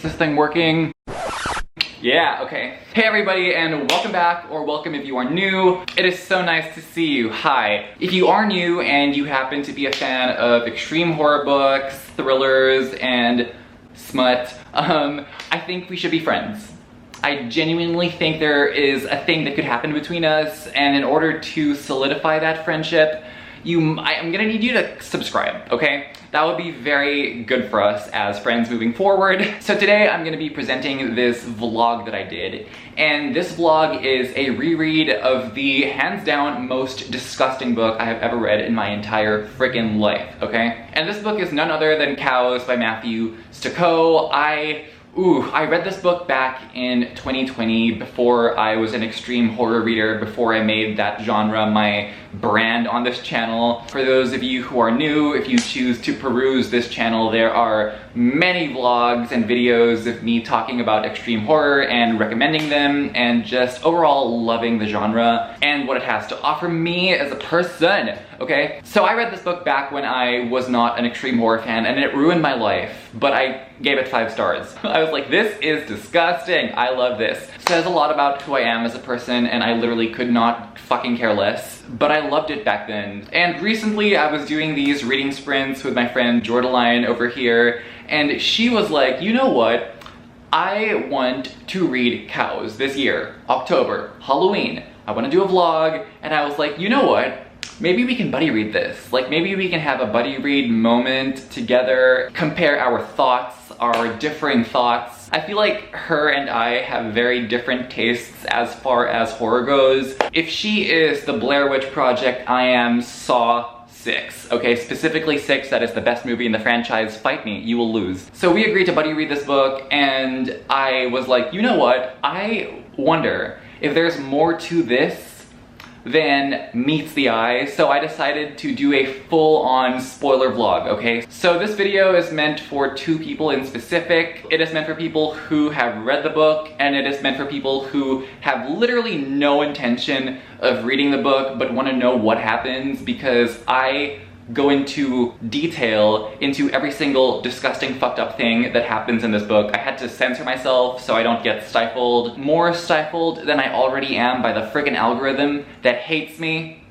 Is this thing working? Yeah, okay. Hey everybody, and welcome back, or welcome if you are new. It is so nice to see you. Hi. If you are new and you happen to be a fan of extreme horror books, thrillers, and smut, I think we should be friends. I genuinely think there is a thing that could happen between us, and in order to solidify that friendship, I'm gonna need you to subscribe, okay? That would be very good for us as friends moving forward. So today I'm gonna be presenting this vlog that I did, and this vlog is a reread of the hands down most disgusting book I have ever read in my entire freaking life, okay? And this book is none other than Cows by Matthew Stokoe. I read this book back in 2020 before I was an extreme horror reader, before I made that genre my brand on this channel. For those of you who are new, if you choose to peruse this channel, there are many vlogs and videos of me talking about extreme horror and recommending them and just overall loving the genre and what it has to offer me as a person, okay? So I read this book back when I was not an extreme horror fan and it ruined my life, but I gave it 5 stars. I was like, this is disgusting. I love this. It says a lot about who I am as a person, and I literally could not fucking care less, but I loved it back then. And recently I was doing these reading sprints with my friend Jordaline over here, and she was like, you know what? I want to read Cows this year, October, Halloween. I want to do a vlog, and I was like, you know what? Maybe we can buddy read this. Like, maybe we can have a buddy read moment together, compare our thoughts, our differing thoughts. I feel like her and I have very different tastes as far as horror goes. If she is the Blair Witch Project, I am Saw 6, okay? Specifically 6, that is the best movie in the franchise. Fight me, you will lose. So we agreed to buddy read this book, and I was like, you know what? I wonder if there's more to this than meets the eye, so I decided to do a full-on spoiler vlog, okay? So this video is meant for 2 people in specific. It is meant for people who have read the book, and it is meant for people who have literally no intention of reading the book but want to know what happens, because I go into detail into every single disgusting fucked up thing that happens in this book. I had to censor myself so I don't get stifled, more stifled than I already am by the friggin' algorithm that hates me,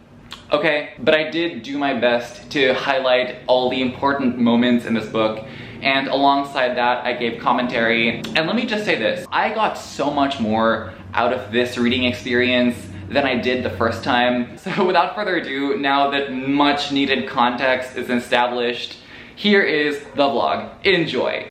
okay? But I did do my best to highlight all the important moments in this book, and alongside that I gave commentary. And let me just say this, I got so much more out of this reading experience than I did the first time. So without further ado, now that much needed context is established, here is the vlog. Enjoy.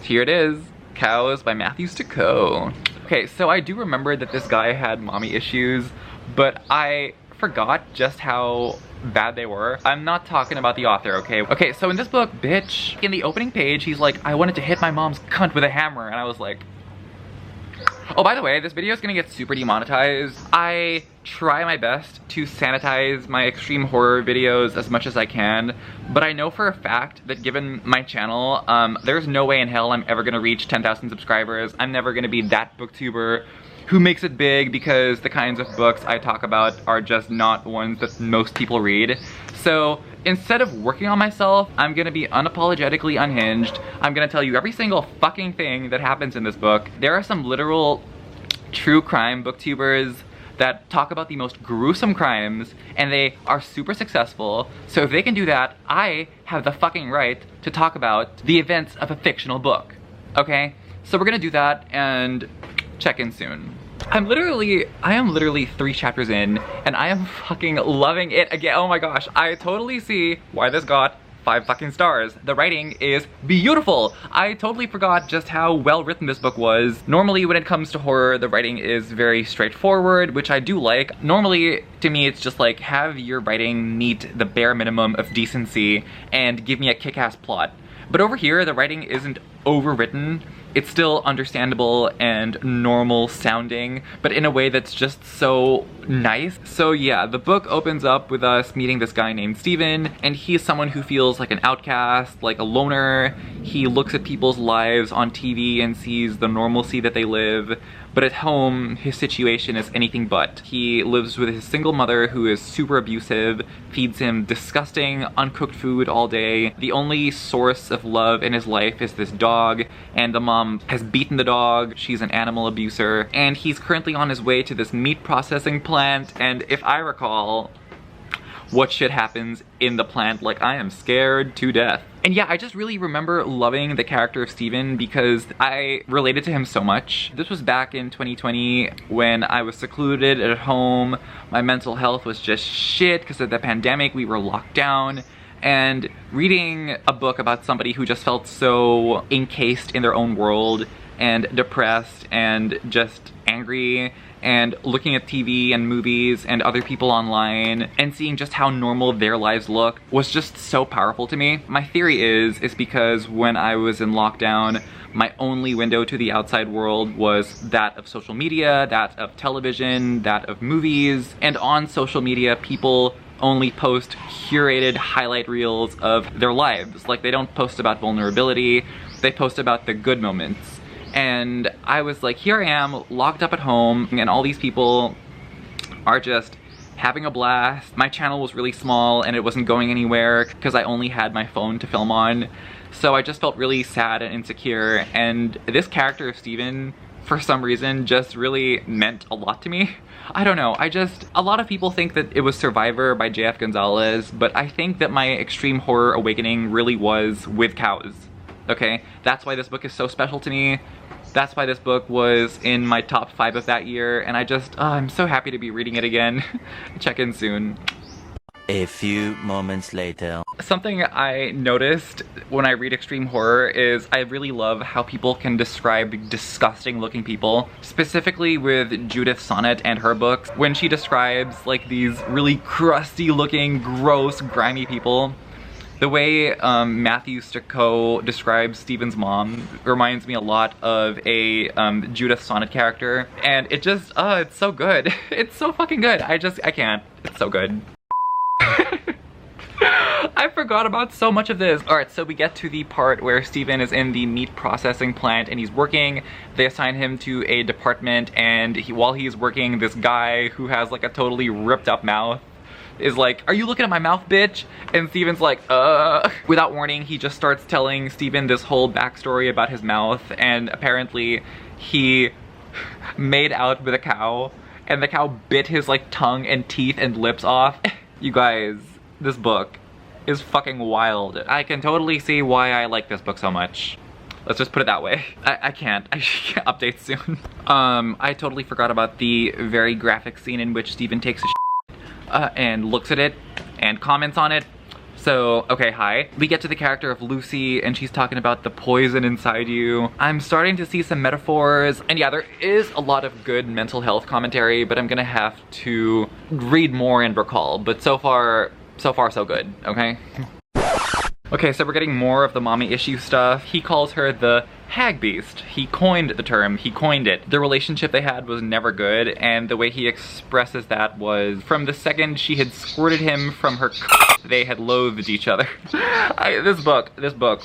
Here it is, Cows by Matthew Stokoe. Okay, so I do remember that this guy had mommy issues, but I forgot just how bad they were. I'm not talking about the author, okay? Okay, so in this book, bitch, in the opening page, he's like, I wanted to hit my mom's cunt with a hammer, and I was like, oh, by the way, this video is gonna get super demonetized. I try my best to sanitize my extreme horror videos as much as I can, but I know for a fact that given my channel, there's no way in hell I'm ever gonna reach 10,000 subscribers. I'm never gonna be that booktuber who makes it big, because the kinds of books I talk about are just not ones that most people read. So instead of working on myself, I'm gonna be unapologetically unhinged. I'm gonna tell you every single fucking thing that happens in this book. There are some literal true crime booktubers that talk about the most gruesome crimes, and they are super successful. So if they can do that, I have the fucking right to talk about the events of a fictional book, okay? So we're gonna do that and check in soon. I am literally 3 chapters in, and I am fucking loving it again. Oh my gosh, I totally see why this got 5 fucking stars. The writing is beautiful. I totally forgot just how well written this book was. Normally when it comes to horror, the writing is very straightforward, which I do like. Normally, to me, it's just like, have your writing meet the bare minimum of decency and give me a kick-ass plot. But over here, the writing isn't overwritten. it's still understandable and normal sounding, but in a way that's just so nice. So yeah, the book opens up with us meeting this guy named Steven, and he's someone who feels like an outcast, like a loner. He looks at people's lives on TV and sees the normalcy that they live, but at home, his situation is anything but. He lives with his single mother who is super abusive, feeds him disgusting, uncooked food all day. The only source of love in his life is this dog, and the mom has beaten the dog. She's an animal abuser, and he's currently on his way to this meat processing plant, and if I recall, what shit happens in the plant, like, I am scared to death. And yeah, I just really remember loving the character of Steven because I related to him so much. This was back in 2020 when I was secluded at home. My mental health was just shit because of the pandemic. We were locked down. And reading a book about somebody who just felt so encased in their own world and depressed and just angry, and looking at TV and movies and other people online and seeing just how normal their lives look was just so powerful to me. My theory is because when I was in lockdown, my only window to the outside world was that of social media, that of television, that of movies, and on social media people only post curated highlight reels of their lives. Like, they don't post about vulnerability, they post about the good moments. And I was like, here I am, locked up at home, and all these people are just having a blast. My channel was really small and it wasn't going anywhere because I only had my phone to film on. So I just felt really sad and insecure, and this character of Steven, for some reason, just really meant a lot to me. I don't know, a lot of people think that it was Survivor by J.F. Gonzalez, but I think that my extreme horror awakening really was with cows. Okay, that's why this book is so special to me. That's why this book was in my top 5 of that year, and I'm so happy to be reading it again. Check in soon. A few moments later. Something I noticed when I read extreme horror is I really love how people can describe disgusting looking people. Specifically with Judith Sonnet and her books, when she describes like these really crusty looking, gross, grimy people. The way Matthew Stokoe describes Steven's mom reminds me a lot of a Judith Sonnet character, and it just, it's so good. It's so fucking good. I can't. It's so good. I forgot about so much of this. Alright, so we get to the part where Steven is in the meat processing plant and he's working. They assign him to a department, and while he's working, this guy who has like a totally ripped up mouth is like, "Are you looking at my mouth, bitch?" And Steven's like, Without warning, he just starts telling Steven this whole backstory about his mouth, and apparently he made out with a cow, and the cow bit his like tongue and teeth and lips off. You guys, this book is fucking wild. I can totally see why I like this book so much. Let's just put it that way. I can't update soon. I totally forgot about the very graphic scene in which Steven takes a and looks at it and comments on it. So, okay, hi. We get to the character of Lucy, and she's talking about the poison inside you. I'm starting to see some metaphors, and yeah, there is a lot of good mental health commentary, but I'm gonna have to read more and recall. But so far, so good, okay? Okay, so we're getting more of the mommy issue stuff. He calls her the hag beast. He coined the term, he coined it. The relationship they had was never good, and the way he expresses that was from the second she had squirted him from her they had loathed each other. This book,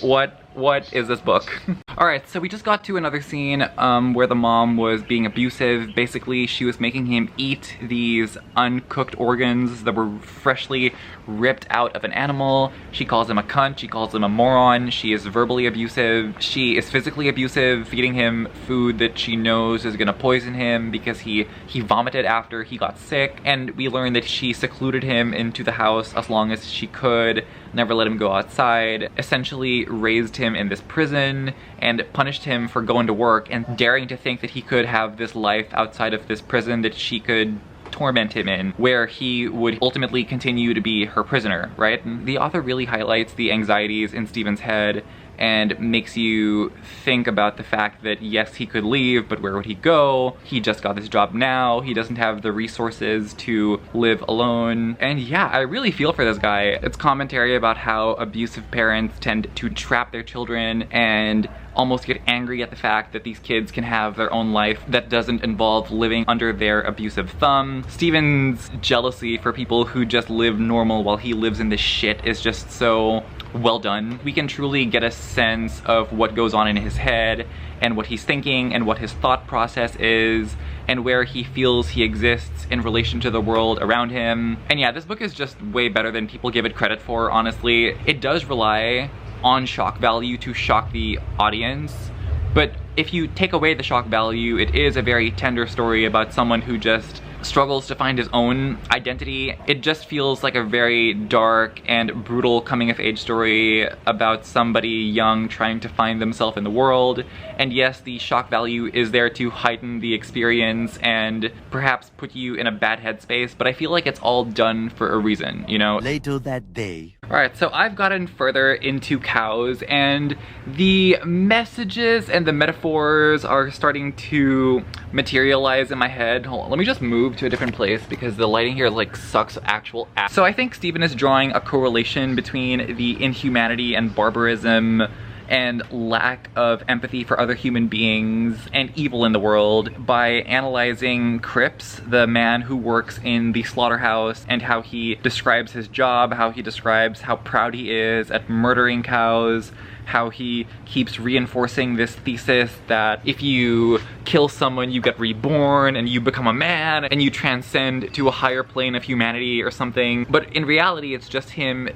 what is this book? Alright, so we just got to another scene where the mom was being abusive. Basically, she was making him eat these uncooked organs that were freshly ripped out of an animal. She calls him a cunt, she calls him a moron, she is verbally abusive, she is physically abusive, feeding him food that she knows is gonna poison him because he vomited after he got sick. And we learn that she secluded him into the house as long as she could, never let him go outside, essentially raised him in this prison and punished him for going to work and daring to think that he could have this life outside of this prison that she could torment him in, where he would ultimately continue to be her prisoner, right? And the author really highlights the anxieties in Steven's head and makes you think about the fact that yes, he could leave, but where would he go? He just got this job now. He doesn't have the resources to live alone. And yeah, I really feel for this guy. It's commentary about how abusive parents tend to trap their children and almost get angry at the fact that these kids can have their own life that doesn't involve living under their abusive thumb. Steven's jealousy for people who just live normal while he lives in this shit is just so well done. We can truly get a sense of what goes on in his head and what he's thinking and what his thought process is and where he feels he exists in relation to the world around him. And yeah, this book is just way better than people give it credit for, honestly. It does rely on shock value to shock the audience, but if you take away the shock value, it is a very tender story about someone who just struggles to find his own identity. It just feels like a very dark and brutal coming-of-age story about somebody young trying to find themselves in the world. And yes, the shock value is there to heighten the experience and perhaps put you in a bad headspace, but I feel like it's all done for a reason, you know? Later that day. Alright, so I've gotten further into cows, and the messages and the metaphors are starting to materialize in my head. Hold on, let me just move to a different place because the lighting here like sucks actual ass. So I think Stephen is drawing a correlation between the inhumanity and barbarism and lack of empathy for other human beings and evil in the world by analyzing Cripps, the man who works in the slaughterhouse, and how he describes his job, how he describes how proud he is at murdering cows, how he keeps reinforcing this thesis that if you kill someone, you get reborn and you become a man and you transcend to a higher plane of humanity or something. But in reality, it's just him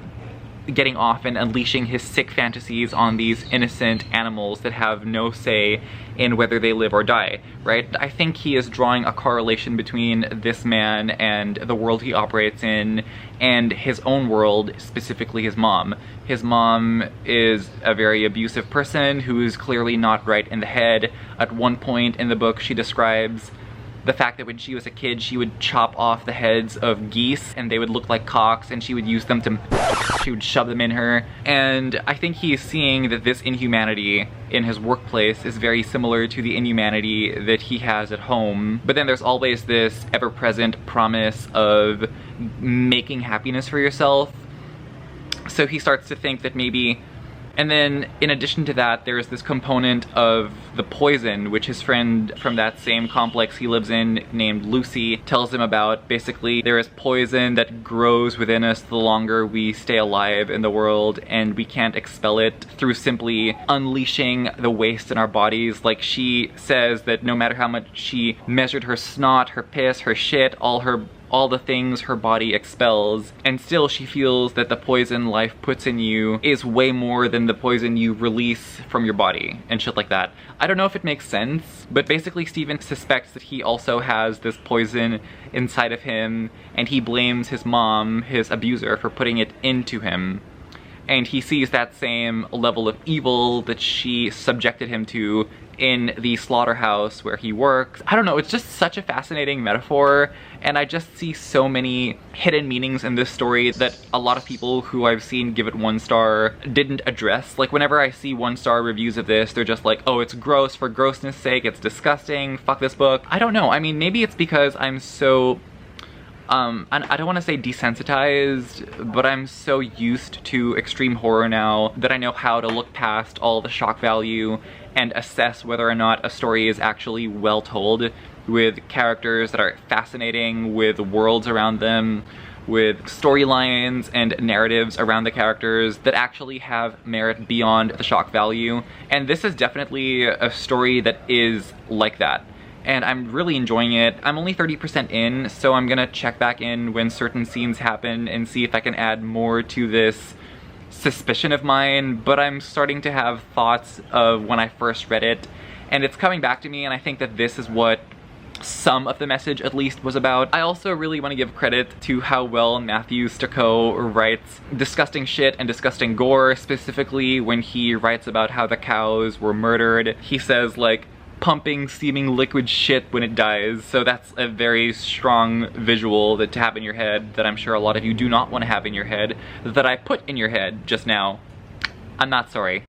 getting off and unleashing his sick fantasies on these innocent animals that have no say in whether they live or die, right? I think he is drawing a correlation between this man and the world he operates in and his own world, specifically his mom. His mom is a very abusive person who is clearly not right in the head. At one point in the book, she describes the fact that when she was a kid, she would chop off the heads of geese and they would look like cocks, and she would use them to, she would shove them in her. And I think he is seeing that this inhumanity in his workplace is very similar to the inhumanity that he has at home. But then there's always this ever-present promise of making happiness for yourself. So he starts to think that maybe. And then, in addition to that, there's this component of the poison, which his friend from that same complex he lives in, named Lucy, tells him about. Basically, there is poison that grows within us the longer we stay alive in the world, and we can't expel it through simply unleashing the waste in our bodies. Like, she says that no matter how much she measured her snot, her piss, her shit, all the things her body expels, and still she feels that the poison life puts in you is way more than the poison you release from your body, and shit like that. I don't know if it makes sense, but basically Stephen suspects that he also has this poison inside of him, and he blames his mom, his abuser, for putting it into him. And he sees that same level of evil that she subjected him to in the slaughterhouse where he works. I don't know, it's just such a fascinating metaphor, and I just see so many hidden meanings in this story that a lot of people who I've seen give it 1 star didn't address. Like, whenever I see 1-star reviews of this, they're just like, oh, it's gross for grossness sake, it's disgusting, fuck this book. I don't know, I mean, maybe it's because I'm so I don't want to say desensitized, but I'm so used to extreme horror now that I know how to look past all the shock value and assess whether or not a story is actually well told, with characters that are fascinating, with worlds around them, with storylines and narratives around the characters that actually have merit beyond the shock value. And this is definitely a story that is like that. And I'm really enjoying it. I'm only 30% in, so I'm gonna check back in when certain scenes happen and see if I can add more to this suspicion of mine, but I'm starting to have thoughts of when I first read it, and it's coming back to me, and I think that this is what some of the message at least was about. I also really want to give credit to how well Matthew Stokoe writes disgusting shit and disgusting gore, specifically when he writes about how the cows were murdered. He says, like, pumping seeming liquid shit when it dies, so that's a very strong visual that to have in your head that I'm sure a lot of you do not want to have in your head, that I put in your head just now. I'm not sorry.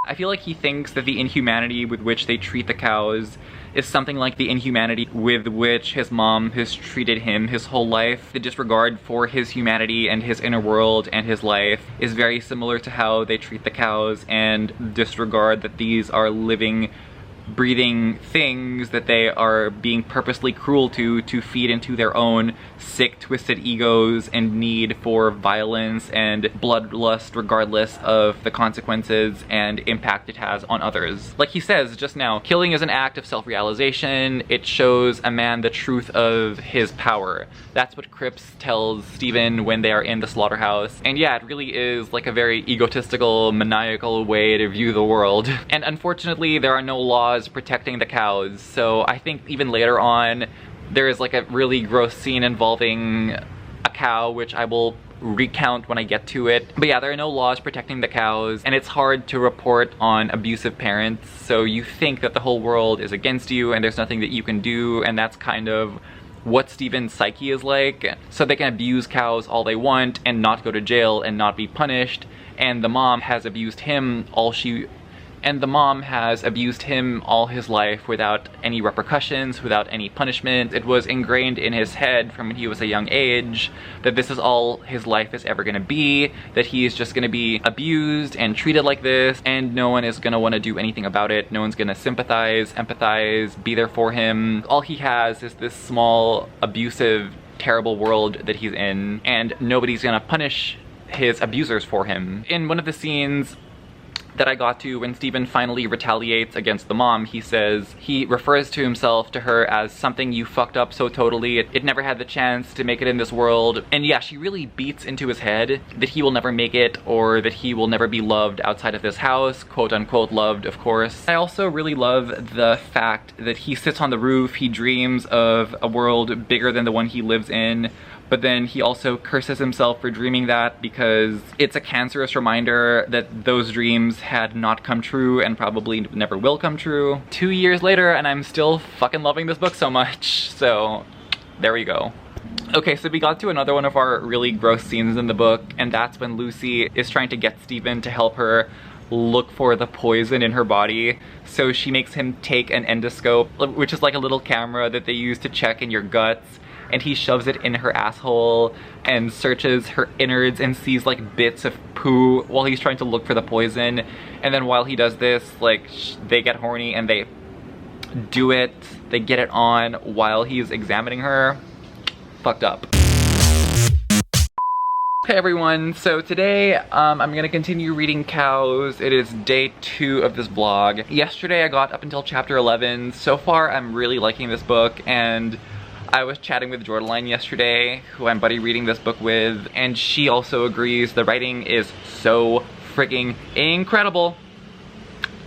I feel like he thinks that the inhumanity with which they treat the cows is something like the inhumanity with which his mom has treated him his whole life. The disregard for his humanity and his inner world and his life is very similar to how they treat the cows, and disregard that these are living, breathing things that they are being purposely cruel to feed into their own sick, twisted egos and need for violence and bloodlust, regardless of the consequences and impact it has on others. Like he says just now, killing is an act of self-realization. It shows a man the truth of his power. That's what Cripps tells Stephen when they are in the slaughterhouse. And yeah, it really is like a very egotistical, maniacal way to view the world. And unfortunately, there are no laws protecting the cows, so I think even later on there is like a really gross scene involving a cow, which I will recount when I get to it. But yeah, there are no laws protecting the cows, and it's hard to report on abusive parents, so you think that the whole world is against you and there's nothing that you can do, and that's kind of what Stephen's psyche is like. So they can abuse cows all they want and not go to jail and not be punished, and the mom has abused him all his life without any repercussions, without any punishment. It was ingrained in his head from when he was a young age that this is all his life is ever gonna be, that he is just gonna be abused and treated like this, and no one is gonna wanna do anything about it. No one's gonna sympathize, empathize, be there for him. All he has is this small, abusive, terrible world that he's in, and nobody's gonna punish his abusers for him. In one of the scenes that I got to, when Stephen finally retaliates against the mom, he refers to himself to her as something you fucked up so totally, it never had the chance to make it in this world. And yeah, she really beats into his head that he will never make it, or that he will never be loved outside of this house, quote unquote loved, of course. I also really love the fact that he sits on the roof, he dreams of a world bigger than the one he lives in, but then he also curses himself for dreaming that, because it's a cancerous reminder that those dreams had not come true and probably never will come true. 2 years later, and I'm still fucking loving this book so much, so there we go. Okay, so we got to another one of our really gross scenes in the book, and that's when Lucy is trying to get Stephen to help her look for the poison in her body. So she makes him take an endoscope, which is like a little camera that they use to check in your guts, and he shoves it in her asshole and searches her innards and sees like bits of poo while he's trying to look for the poison. And then while he does this, like, they get horny and they get it on while he's examining her. Fucked up. Hey everyone, so today I'm gonna continue reading Cows. It is day 2 of this vlog. Yesterday I got up until chapter 11. So far I'm really liking this book, and I was chatting with Jordaline yesterday, who I'm buddy reading this book with, and she also agrees the writing is so freaking incredible.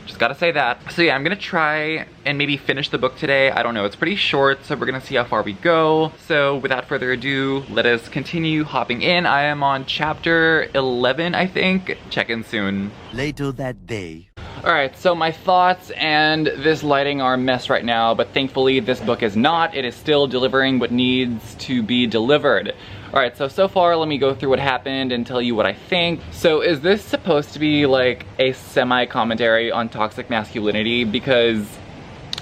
Just gotta say that. So yeah, I'm gonna try and maybe finish the book today. I don't know, it's pretty short, so we're gonna see how far we go. So without further ado, let us continue hopping in. I am on chapter 11, I think. Check in soon. Later that day. Alright, so my thoughts and this lighting are a mess right now, but thankfully this book is not. It is still delivering what needs to be delivered. Alright, so far let me go through what happened and tell you what I think. So is this supposed to be like a semi-commentary on toxic masculinity? Because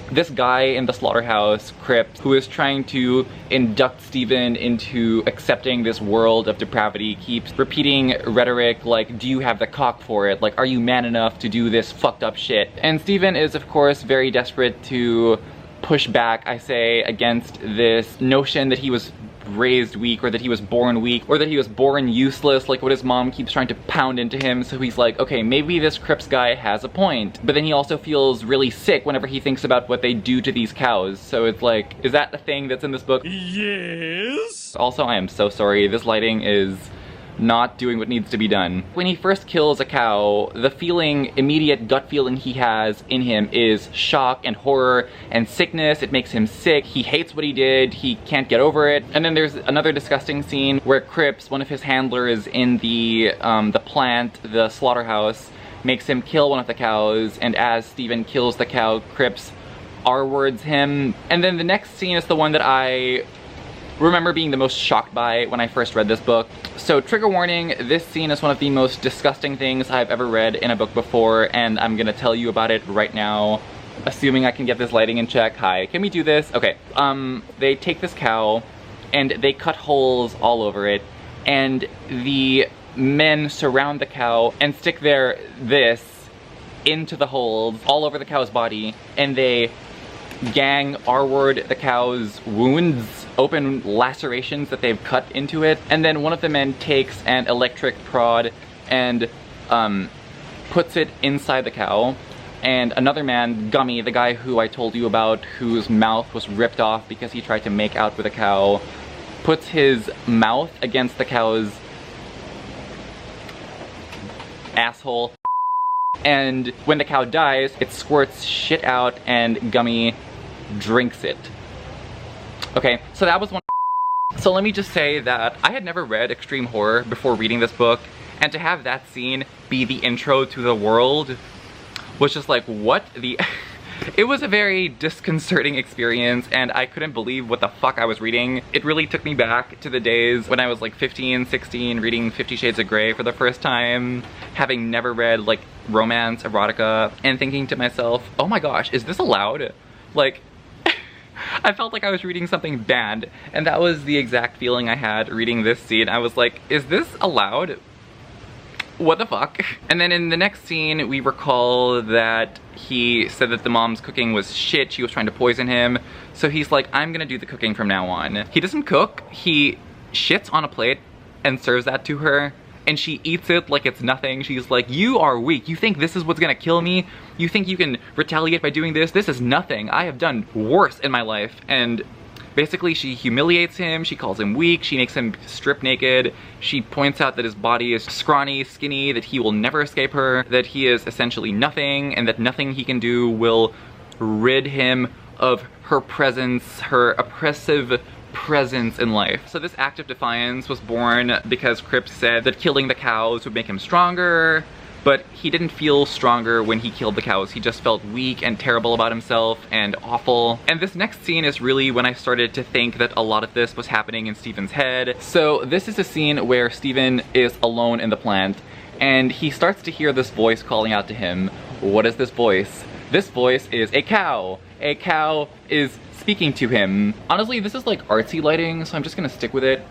this guy in the slaughterhouse, Cripps, who is trying to induct Stephen into accepting this world of depravity, keeps repeating rhetoric like, do you have the cock for it? Like, are you man enough to do this fucked up shit? And Stephen is, of course, very desperate to push back, I say, against this notion that he was raised weak, or that he was born weak, or that he was born useless, like what his mom keeps trying to pound into him. So he's like, okay, maybe this Cripps guy has a point. But then he also feels really sick whenever he thinks about what they do to these cows. So it's like, is that the thing that's in this book? Yes! Also, I am so sorry, this lighting is not doing what needs to be done. When he first kills a cow, the immediate gut feeling he has in him is shock and horror and sickness. It makes him sick. He hates what he did. He can't get over it. And then there's another disgusting scene where Cripps, one of his handlers in the plant, the slaughterhouse, makes him kill one of the cows, and as Stephen kills the cow, Cripps R-words him. And then the next scene is the one that I remember being the most shocked by when I first read this book. So trigger warning, this scene is one of the most disgusting things I've ever read in a book before, and I'm gonna tell you about it right now, assuming I can get this lighting in check. Hi, can we do this? Okay, they take this cow and they cut holes all over it, and the men surround the cow and stick this into the holes all over the cow's body, and they gang R-word the cow's wounds, open lacerations that they've cut into it, and then one of the men takes an electric prod and puts it inside the cow, and another man, Gummy, the guy who I told you about, whose mouth was ripped off because he tried to make out with a cow, puts his mouth against the cow's asshole, and when the cow dies, it squirts shit out and Gummy drinks it. Okay, so that was one. So let me just say that I had never read extreme horror before reading this book, and to have that scene be the intro to the world was just like, what the... It was a very disconcerting experience, and I couldn't believe what the fuck I was reading. It really took me back to the days when I was like 15, 16, reading 50 Shades of Grey for the first time, having never read like romance, erotica, and thinking to myself, oh my gosh, is this allowed? Like, I felt like I was reading something bad, and that was the exact feeling I had reading this scene. I was like, is this allowed? What the fuck? And then in the next scene, we recall that he said that the mom's cooking was shit, she was trying to poison him, so he's like, I'm gonna do the cooking from now on. He doesn't cook, he shits on a plate and serves that to her, and she eats it like it's nothing. She's like, you are weak, you think this is what's gonna kill me? You think you can retaliate by doing this? This is nothing, I have done worse in my life. And basically she humiliates him, she calls him weak, she makes him strip naked, she points out that his body is scrawny, skinny, that he will never escape her, that he is essentially nothing, and that nothing he can do will rid him of her presence, her oppressive presence in life. So this act of defiance was born because Cripps said that killing the cows would make him stronger, but he didn't feel stronger when he killed the cows. He just felt weak and terrible about himself and awful. And this next scene is really when I started to think that a lot of this was happening in Stephen's head. So this is a scene where Stephen is alone in the plant, and he starts to hear this voice calling out to him. What is this voice? This voice is a cow. A cow is speaking to him. Honestly, this is like artsy lighting, so I'm just gonna stick with it,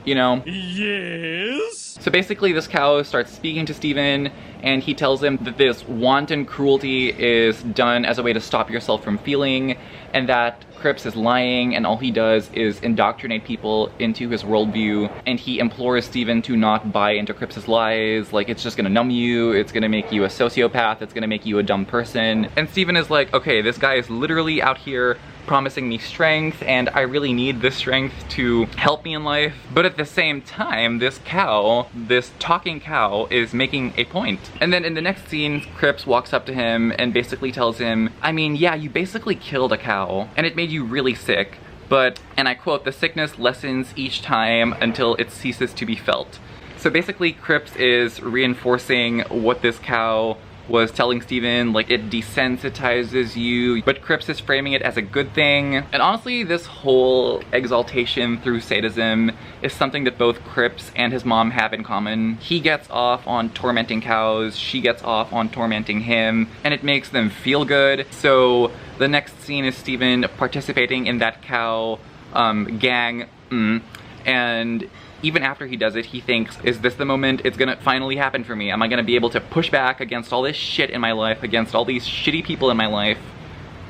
you know? Yes? So basically this cow starts speaking to Stephen, and he tells him that this wanton cruelty is done as a way to stop yourself from feeling, and that Cripps is lying, and all he does is indoctrinate people into his worldview, and he implores Stephen to not buy into Cripps's lies, like it's just gonna numb you, it's gonna make you a sociopath, it's gonna make you a dumb person. And Stephen is like, okay, this guy is literally out here promising me strength, and I really need this strength to help me in life. But at the same time, this cow, this talking cow, is making a point. And then in the next scene, Cripps walks up to him and basically tells him, I mean, yeah, you basically killed a cow, and it made you really sick, but, and I quote, the sickness lessens each time until it ceases to be felt. So basically, Cripps is reinforcing what this cow was telling Stephen, like it desensitizes you, but Cripps is framing it as a good thing. And honestly, this whole exaltation through sadism is something that both Cripps and his mom have in common. He gets off on tormenting cows, she gets off on tormenting him, and it makes them feel good. So the next scene is Stephen participating in that cow gang, and even after he does it, he thinks, is this the moment it's gonna finally happen for me? Am I gonna be able to push back against all this shit in my life, against all these shitty people in my life?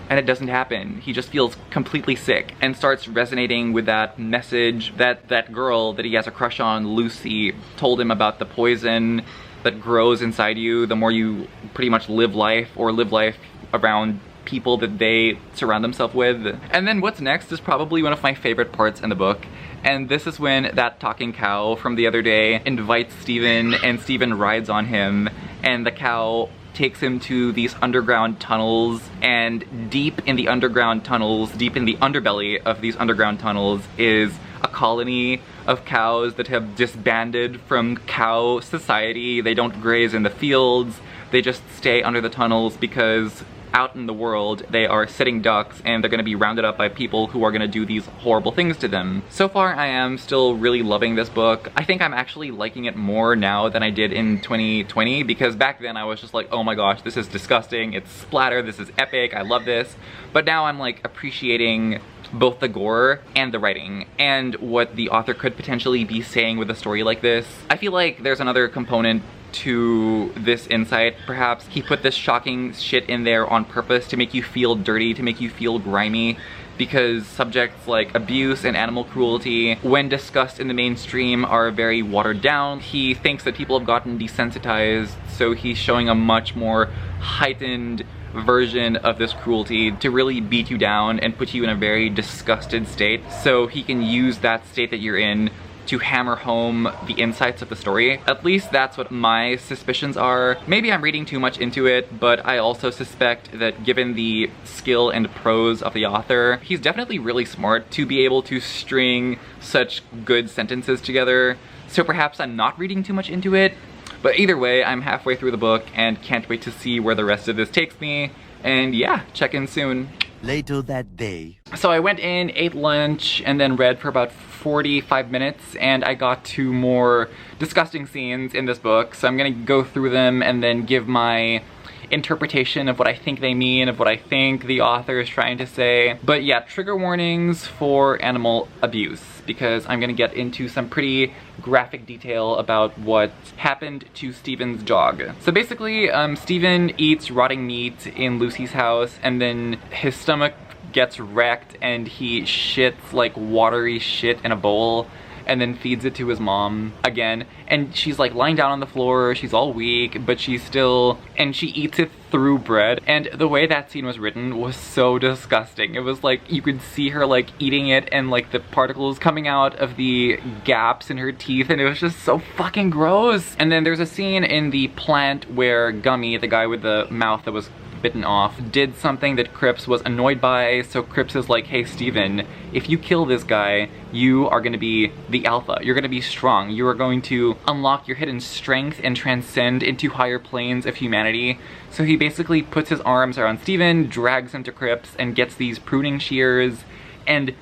And it doesn't happen. He just feels completely sick and starts resonating with that message that that girl that he has a crush on, Lucy, told him about the poison that grows inside you the more you pretty much live life, or live life around people that they surround themselves with. And then what's next is probably one of my favorite parts in the book. And this is when that talking cow from the other day invites Stephen, and Stephen rides on him, and the cow takes him to these underground tunnels, and deep in the underground tunnels, deep in the underbelly of these underground tunnels is a colony of cows that have disbanded from cow society. They don't graze in the fields, they just stay under the tunnels because out in the world, they are sitting ducks and they're gonna be rounded up by people who are gonna do these horrible things to them. So far, I am still really loving this book. I think I'm actually liking it more now than I did in 2020, because back then I was just like, oh my gosh, this is disgusting, it's splatter, this is epic, I love this. But now I'm like appreciating both the gore and the writing and what the author could potentially be saying with a story like this. I feel like there's another component to this insight. Perhaps he put this shocking shit in there on purpose to make you feel dirty, to make you feel grimy, because subjects like abuse and animal cruelty, when discussed in the mainstream, are very watered down. He thinks that people have gotten desensitized, so he's showing a much more heightened version of this cruelty to really beat you down and put you in a very disgusted state, so he can use that state that you're in to hammer home the insights of the story. At least that's what my suspicions are. Maybe I'm reading too much into it, but I also suspect that given the skill and prose of the author, he's definitely really smart to be able to string such good sentences together. So perhaps I'm not reading too much into it, but either way, I'm halfway through the book and can't wait to see where the rest of this takes me. And yeah, check in soon. Later that day. So I went in, ate lunch, and then read for about 45 minutes, and I got to more disgusting scenes in this book. So I'm gonna go through them and then give my interpretation of what I think they mean, of what I think the author is trying to say. But yeah, trigger warnings for animal abuse, because I'm gonna get into some pretty graphic detail about what happened to Steven's dog. So basically, Steven eats rotting meat in Lucy's house, and then his stomach gets wrecked and he shits like watery shit in a bowl and then feeds it to his mom again. And she's like lying down on the floor, she's all weak, but she's still, and she eats it through bread. And the way that scene was written was so disgusting. It was like, you could see her like eating it and like the particles coming out of the gaps in her teeth, and it was just so fucking gross. And then there's a scene in the plant where Gummy, the guy with the mouth that was bitten off, did something that Cripps was annoyed by. So Cripps is like, hey Steven, if you kill this guy, you are gonna be the alpha. You're gonna be strong. You are going to unlock your hidden strength and transcend into higher planes of humanity. So he basically puts his arms around Steven, drags him to Cripps, and gets these pruning shears and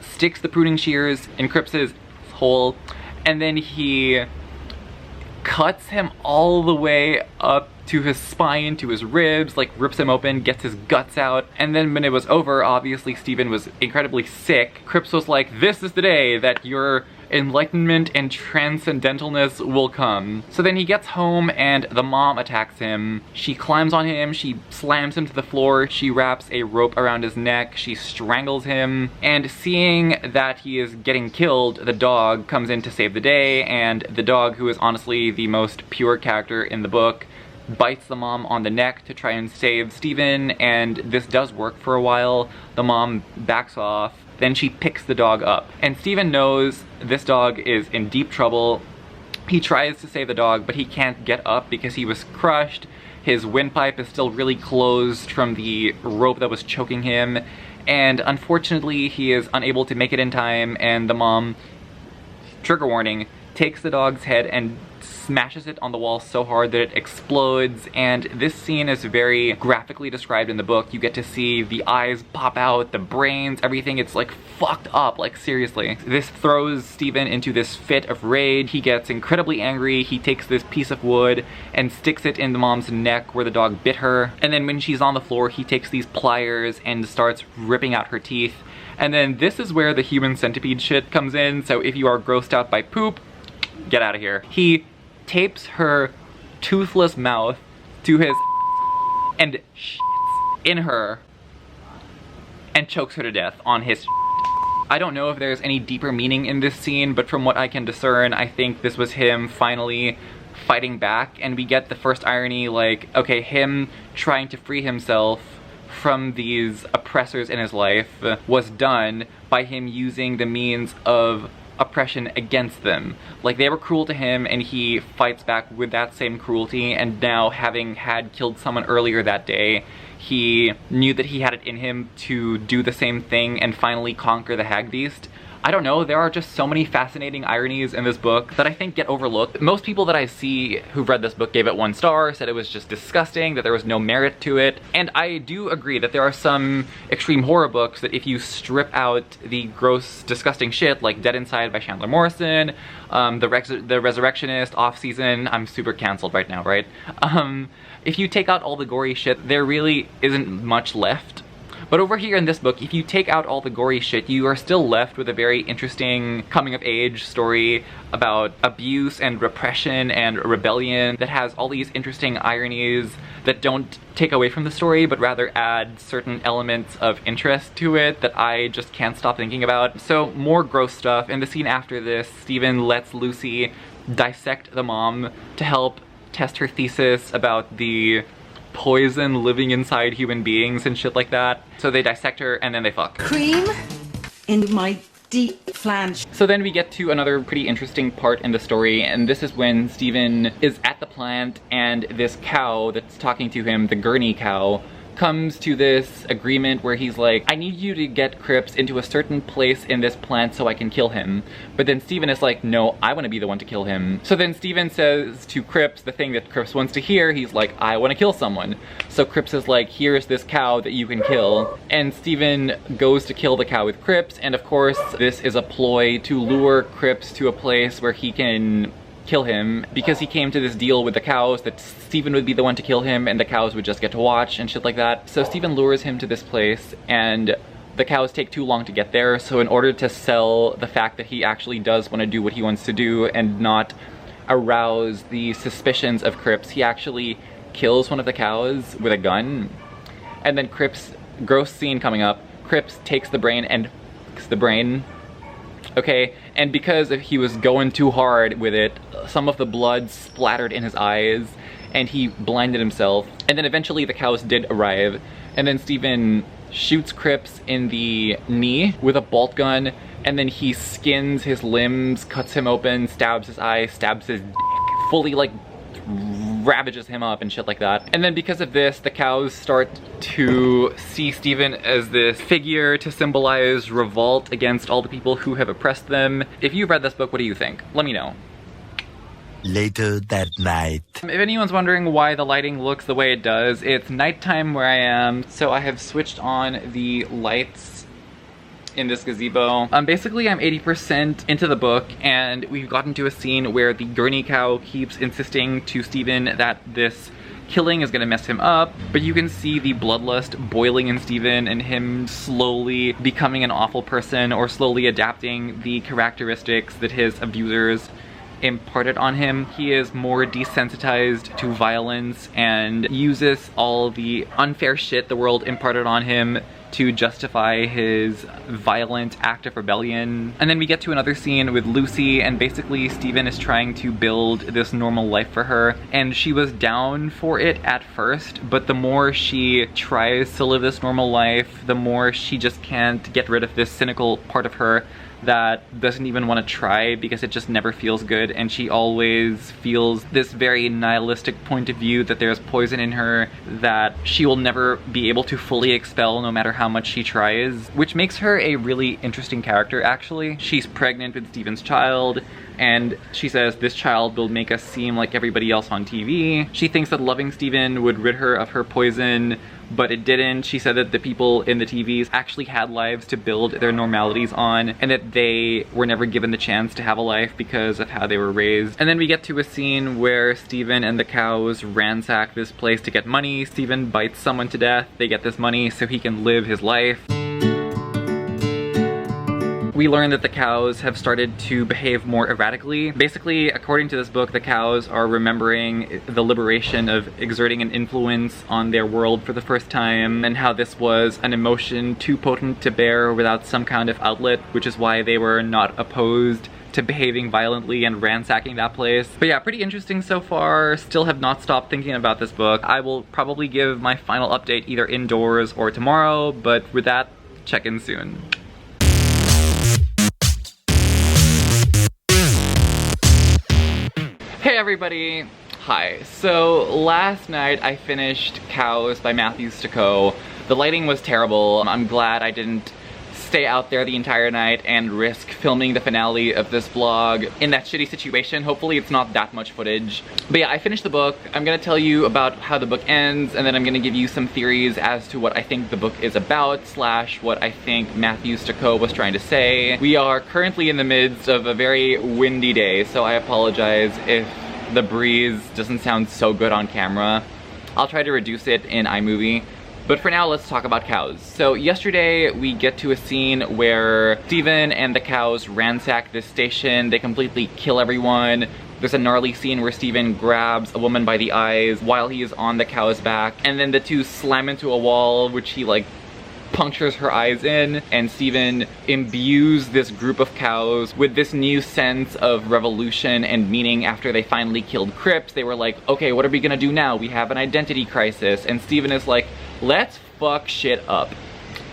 sticks the pruning shears in Cripps's hole, and then he cuts him all the way up to his spine, to his ribs, like rips him open, gets his guts out. And then when it was over, obviously Steven was incredibly sick. Cripps was like, this is the day that your enlightenment and transcendentalness will come. So then he gets home and the mom attacks him. She climbs on him, she slams him to the floor, she wraps a rope around his neck, she strangles him, and seeing that he is getting killed, the dog comes in to save the day, and the dog, who is honestly the most pure character in the book, bites the mom on the neck to try and save Steven, and this does work for a while. The mom backs off, then she picks the dog up. And Steven knows this dog is in deep trouble. He tries to save the dog, but he can't get up because he was crushed. His windpipe is still really closed from the rope that was choking him. And unfortunately, he is unable to make it in time, and the mom, trigger warning, takes the dog's head and smashes it on the wall so hard that it explodes. And this scene is very graphically described in the book. You get to see the eyes pop out, the brains, everything. It's like fucked up, like seriously. This throws Steven into this fit of rage. He gets incredibly angry. He takes this piece of wood and sticks it in the mom's neck where the dog bit her. And then when she's on the floor, he takes these pliers and starts ripping out her teeth. And then this is where the human centipede shit comes in. So if you are grossed out by poop, get out of here. He tapes her toothless mouth to his and shits in her and chokes her to death on his. I don't know if there's any deeper meaning in this scene, but from what I can discern, I think this was him finally fighting back, and we get the first irony, like, okay, him trying to free himself from these oppressors in his life was done by him using the means of oppression against them. Like, they were cruel to him and he fights back with that same cruelty, and now, having had killed someone earlier that day, he knew that he had it in him to do the same thing and finally conquer the hag beast. I don't know, there are just so many fascinating ironies in this book that I think get overlooked. Most people that I see who've read this book gave it 1 star, said it was just disgusting, that there was no merit to it. And I do agree that there are some extreme horror books that if you strip out the gross, disgusting shit, like Dead Inside by Chandler Morrison, The Resurrectionist, Off Season, I'm super canceled right now, right? If you take out all the gory shit, there really isn't much left. But over here in this book, if you take out all the gory shit, you are still left with a very interesting coming-of-age story about abuse and repression and rebellion that has all these interesting ironies that don't take away from the story, but rather add certain elements of interest to it that I just can't stop thinking about. So more gross stuff. In the scene after this, Stephen lets Lucy dissect the mom to help test her thesis about the poison living inside human beings and shit like that. So they dissect her and then they fuck. Cream in my deep flange. So then we get to another pretty interesting part in the story, and this is when Stephen is at the plant and this cow that's talking to him, the Gurney cow, comes to this agreement where he's like, I need you to get Cripps into a certain place in this plant so I can kill him. But then Stephen is like, no, I want to be the one to kill him. So then Stephen says to Cripps the thing that Cripps wants to hear. He's like, I want to kill someone. So Cripps is like, here's this cow that you can kill. And Stephen goes to kill the cow with Cripps, and of course this is a ploy to lure Cripps to a place where he can kill him, because he came to this deal with the cows that Stephen would be the one to kill him and the cows would just get to watch and shit like that. So Stephen lures him to this place and the cows take too long to get there, so in order to sell the fact that he actually does want to do what he wants to do and not arouse the suspicions of Cripps, he actually kills one of the cows with a gun. And then Cripps, gross scene coming up, Cripps takes the brain and f***s the brain. Okay, and because if he was going too hard with it, some of the blood splattered in his eyes and he blinded himself. And then eventually the cows did arrive, and then Stephen shoots Cripps in the knee with a bolt gun, and then he skins his limbs, cuts him open, stabs his eye, stabs his dick, fully like ravages him up and shit like that. And then because of this, the cows start to see Stephen as this figure to symbolize revolt against all the people who have oppressed them. If you've read this book, what do you think? Let me know. Later that night. If anyone's wondering why the lighting looks the way it does, it's nighttime where I am, so I have switched on the lights in this gazebo. Basically I'm 80% into the book, and we've gotten to a scene where the Gurney cow keeps insisting to Stephen that this killing is gonna mess him up, but you can see the bloodlust boiling in Stephen and him slowly becoming an awful person or slowly adapting the characteristics that his abusers imparted on him. He is more desensitized to violence and uses all the unfair shit the world imparted on him to justify his violent act of rebellion. And then we get to another scene with Lucy, and basically Stephen is trying to build this normal life for her, and she was down for it at first, but the more she tries to live this normal life, the more she just can't get rid of this cynical part of her that doesn't even want to try because it just never feels good, and she always feels this very nihilistic point of view that there's poison in her that she will never be able to fully expel no matter how much she tries, which makes her a really interesting character actually. She's pregnant with Stephen's child, and she says this child will make us seem like everybody else on TV. She thinks that loving Stephen would rid her of her poison, but it didn't. She said that the people in the TVs actually had lives to build their normalities on, and that they were never given the chance to have a life because of how they were raised. And then we get to a scene where Stephen and the cows ransack this place to get money. Stephen bites someone to death. They get this money so he can live his life. We learn that the cows have started to behave more erratically. Basically, according to this book, the cows are remembering the liberation of exerting an influence on their world for the first time, and how this was an emotion too potent to bear without some kind of outlet, which is why they were not opposed to behaving violently and ransacking that place. But yeah, pretty interesting so far. Still have not stopped thinking about this book. I will probably give my final update either indoors or tomorrow, but with that, check in soon. Hey everybody! Hi. So last night I finished Cows by Matthew Stokoe. The lighting was terrible. I'm glad I didn't stay out there the entire night and risk filming the finale of this vlog in that shitty situation. Hopefully it's not that much footage. But yeah, I finished the book. I'm gonna tell you about how the book ends, and then I'm gonna give you some theories as to what I think the book is about, slash what I think Matthew Stokoe was trying to say. We are currently in the midst of a very windy day, so I apologize if the breeze doesn't sound so good on camera. I'll try to reduce it in iMovie. But for now, let's talk about cows. So yesterday, we get to a scene where Steven and the cows ransack this station. They completely kill everyone. There's a gnarly scene where Steven grabs a woman by the eyes while he is on the cow's back. And then the two slam into a wall, which he like punctures her eyes in, and Steven imbues this group of cows with this new sense of revolution and meaning after they finally killed Crips. They were like, okay, what are we gonna do now? We have an identity crisis. And Steven is like, let's fuck shit up.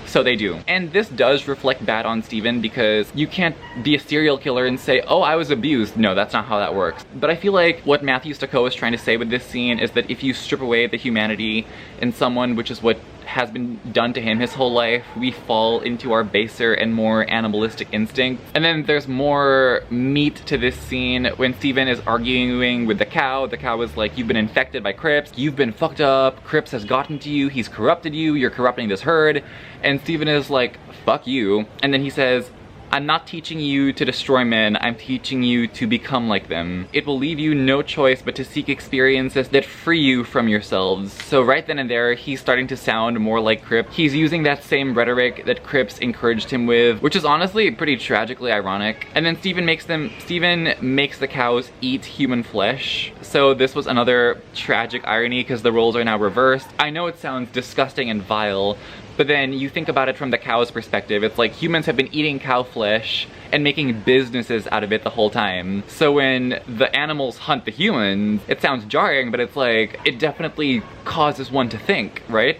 So they do. And this does reflect bad on Steven, because you can't be a serial killer and say, oh, I was abused. No, that's not how that works. But I feel like what Matthew Stokoe is trying to say with this scene is that if you strip away the humanity in someone, which is what has been done to him his whole life, we fall into our baser and more animalistic instincts. And then there's more meat to this scene when Steven is arguing with the cow. The cow is like, you've been infected by Crips, you've been fucked up, Crips has gotten to you, he's corrupted you, you're corrupting this herd. And Steven is like, fuck you. And then he says, I'm not teaching you to destroy men, I'm teaching you to become like them. It will leave you no choice but to seek experiences that free you from yourselves. So right then and there, he's starting to sound more like Crip. He's using that same rhetoric that Crips encouraged him with, which is honestly pretty tragically ironic. And then Steven makes the cows eat human flesh. So this was another tragic irony, because the roles are now reversed. I know it sounds disgusting and vile, but then you think about it from the cow's perspective. It's like humans have been eating cow flesh and making businesses out of it the whole time. So when the animals hunt the humans, it sounds jarring, but it's like, it definitely causes one to think, right?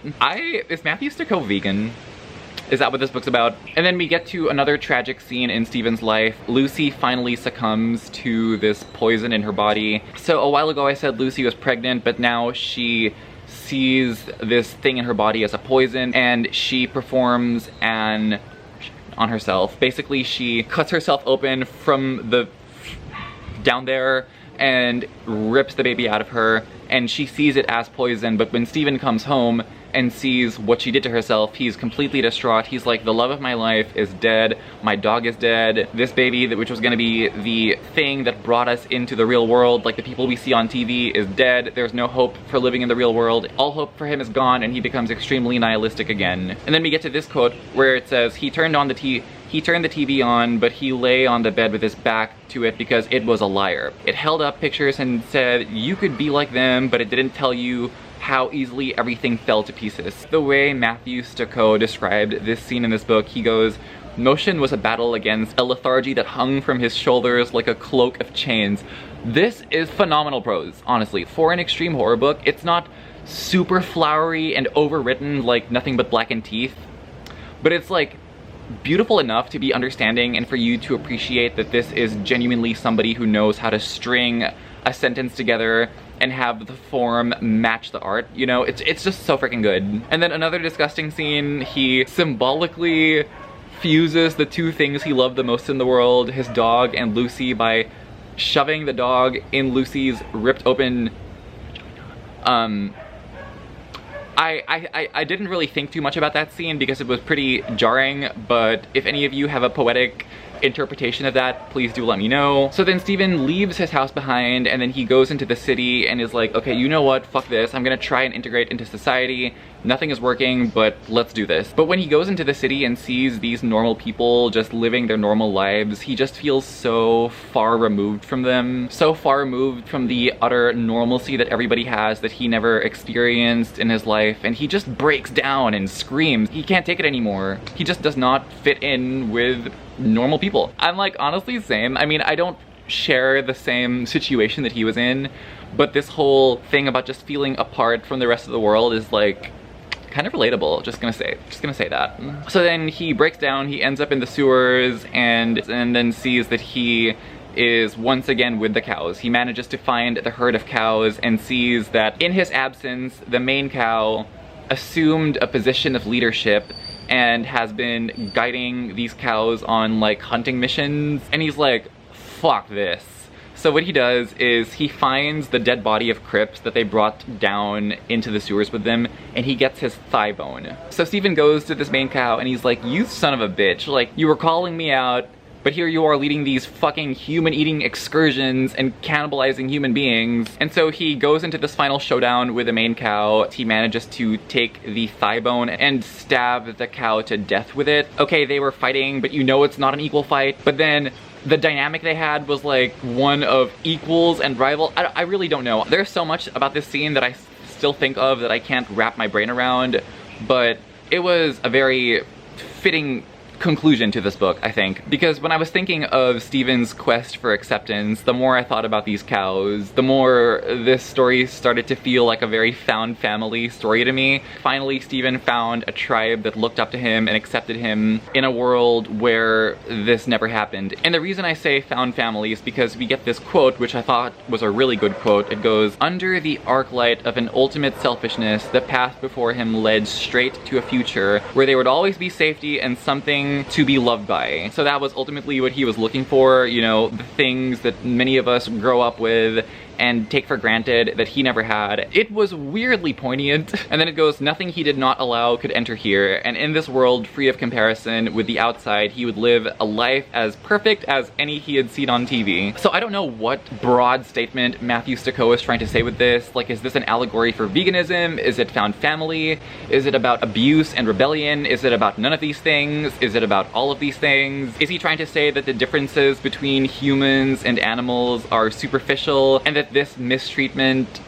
Is Matthew Stokoe vegan? Is that what this book's about? And then we get to another tragic scene in Steven's life. Lucy finally succumbs to this poison in her body. So a while ago I said Lucy was pregnant, but now she sees this thing in her body as a poison, and she performs on herself. Basically, she cuts herself open from the down there and rips the baby out of her, and she sees it as poison. But when Steven comes home and sees what she did to herself, he's completely distraught. He's like, the love of my life is dead, my dog is dead, this baby, which was gonna be the thing that brought us into the real world, like the people we see on TV, is dead. There's no hope for living in the real world. All hope for him is gone, and he becomes extremely nihilistic again. And then we get to this quote where it says, he turned the TV on, but he lay on the bed with his back to it because it was a liar. It held up pictures and said, you could be like them, but it didn't tell you how easily everything fell to pieces. The way Matthew Stokoe described this scene in this book, he goes, motion was a battle against a lethargy that hung from his shoulders like a cloak of chains. This is phenomenal prose, honestly. For an extreme horror book, it's not super flowery and overwritten like Nothing But Blackened Teeth, but it's like beautiful enough to be understanding and for you to appreciate that this is genuinely somebody who knows how to string a sentence together and have the form match the art, you know? It's just so freaking good. And then another disgusting scene, he symbolically fuses the two things he loved the most in the world, his dog and Lucy, by shoving the dog in Lucy's ripped open I didn't really think too much about that scene because it was pretty jarring, but if any of you have a poetic interpretation of that, please do let me know. So then Steven leaves his house behind, and then he goes into the city and is like, okay, you know what, fuck this, I'm gonna try and integrate into society. Nothing is working, but let's do this. But when he goes into the city and sees these normal people just living their normal lives, he just feels so far removed from them, so far removed from the utter normalcy that everybody has that he never experienced in his life, and he just breaks down and screams. He can't take it anymore. He just does not fit in with normal people. I'm like, honestly, same. I mean, I don't share the same situation that he was in, but this whole thing about just feeling apart from the rest of the world is like kind of relatable. Just gonna say that. So then he breaks down, he ends up in the sewers, and then sees that he is once again with the cows. He manages to find the herd of cows and sees that in his absence, the main cow assumed a position of leadership and has been guiding these cows on like hunting missions, and he's like, fuck this. So what he does is he finds the dead body of Cripps that they brought down into the sewers with them, and he gets his thigh bone. So Steven goes to this main cow and he's like, you son of a bitch, like, you were calling me out, but here you are leading these fucking human-eating excursions and cannibalizing human beings. And so he goes into this final showdown with the main cow. He manages to take the thigh bone and stab the cow to death with it. Okay, they were fighting, but you know it's not an equal fight. But then the dynamic they had was like one of equals and rival. I really don't know. There's so much about this scene that I still think of that I can't wrap my brain around, but it was a very fitting conclusion to this book, I think, because when I was thinking of Steven's quest for acceptance, the more I thought about these cows, the more this story started to feel like a very found family story to me. Finally, Steven found a tribe that looked up to him and accepted him in a world where this never happened. And the reason I say found family is because we get this quote, which I thought was a really good quote. It goes, "Under the arc light of an ultimate selfishness, the path before him led straight to a future where there would always be safety and something to be loved by." So that was ultimately what he was looking for, you know, the things that many of us grow up with and take for granted that he never had. It was weirdly poignant. And then it goes, "Nothing he did not allow could enter here, and in this world free of comparison with the outside, he would live a life as perfect as any he had seen on TV." So I don't know what broad statement Matthew Stokoe is trying to say with this. Like, is this an allegory for veganism? Is it found family? Is it about abuse and rebellion? Is it about none of these things? Is it about all of these things? Is he trying to say that the differences between humans and animals are superficial, and that this mistreatment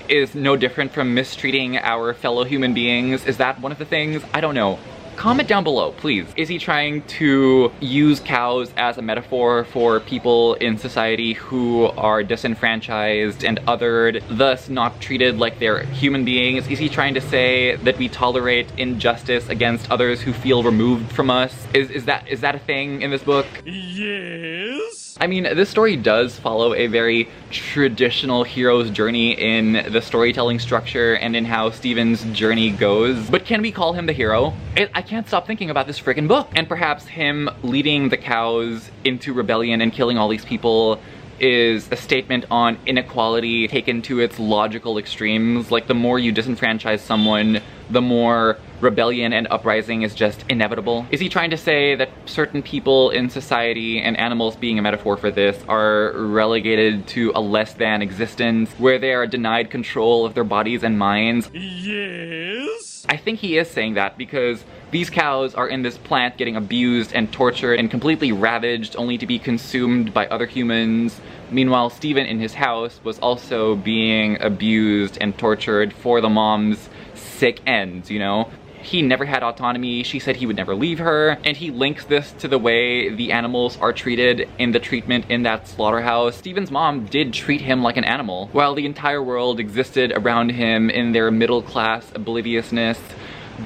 is no different from mistreating our fellow human beings? Is that one of the things? I don't know. Comment down below, please. Is he trying to use cows as a metaphor for people in society who are disenfranchised and othered, thus not treated like they're human beings? Is he trying to say that we tolerate injustice against others who feel removed from us? Is that a thing in this book? Yes. I mean, this story does follow a very traditional hero's journey in the storytelling structure and in how Steven's journey goes. But can we call him the hero? I can't stop thinking about this freaking book. And perhaps him leading the cows into rebellion and killing all these people is a statement on inequality taken to its logical extremes. Like, the more you disenfranchise someone, the more rebellion and uprising is just inevitable. Is he trying to say that certain people in society, and animals being a metaphor for this, are relegated to a less than existence where they are denied control of their bodies and minds? Yes. I think he is saying that because these cows are in this plant getting abused and tortured and completely ravaged only to be consumed by other humans. Meanwhile, Steven in his house was also being abused and tortured for the mom's sick ends, you know? He never had autonomy. She said he would never leave her. And he links this to the way the animals are treated in the treatment in that slaughterhouse. Steven's mom did treat him like an animal, while the entire world existed around him in their middle-class obliviousness.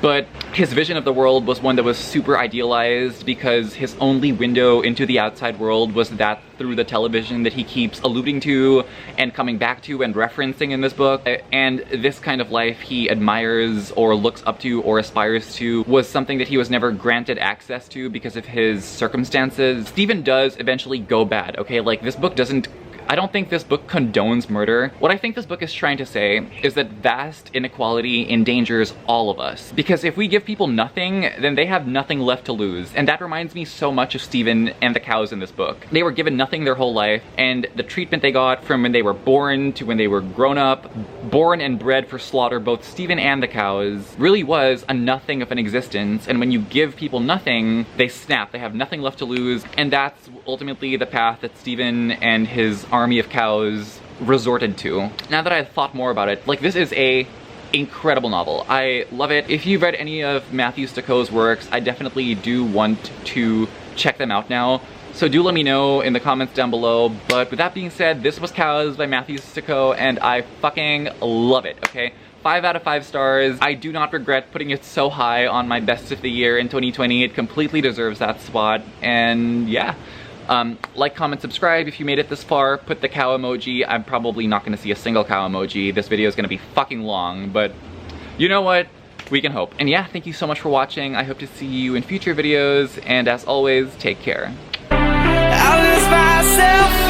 But his vision of the world was one that was super idealized because his only window into the outside world was that through the television that he keeps alluding to and coming back to and referencing in this book. And this kind of life he admires or looks up to or aspires to was something that he was never granted access to because of his circumstances. Steven does eventually go bad, okay? Like, this book doesn't I don't think this book condones murder. What I think this book is trying to say is that vast inequality endangers all of us. Because if we give people nothing, then they have nothing left to lose. And that reminds me so much of Steven and the cows in this book. They were given nothing their whole life, and the treatment they got from when they were born to when they were grown up, born and bred for slaughter, both Steven and the cows, really was a nothing of an existence. And when you give people nothing, they snap. They have nothing left to lose. And that's ultimately the path that Steven and his army of cows resorted to. Now that I've thought more about it, like, this is a incredible novel. I love it. If you've read any of Matthew Stokoe's works, I definitely do want to check them out now. So do let me know in the comments down below. But with that being said, this was Cows by Matthew Stokoe, and I fucking love it, okay? 5 out of 5 stars. I do not regret putting it so high on my best of the year in 2020. It completely deserves that spot, and yeah. Like, comment, subscribe if you made it this far. Put the cow emoji. I'm probably not gonna see a single cow emoji. This video is gonna be fucking long, but you know what? We can hope. And yeah, thank you so much for watching. I hope to see you in future videos, and as always, take care. I lose myself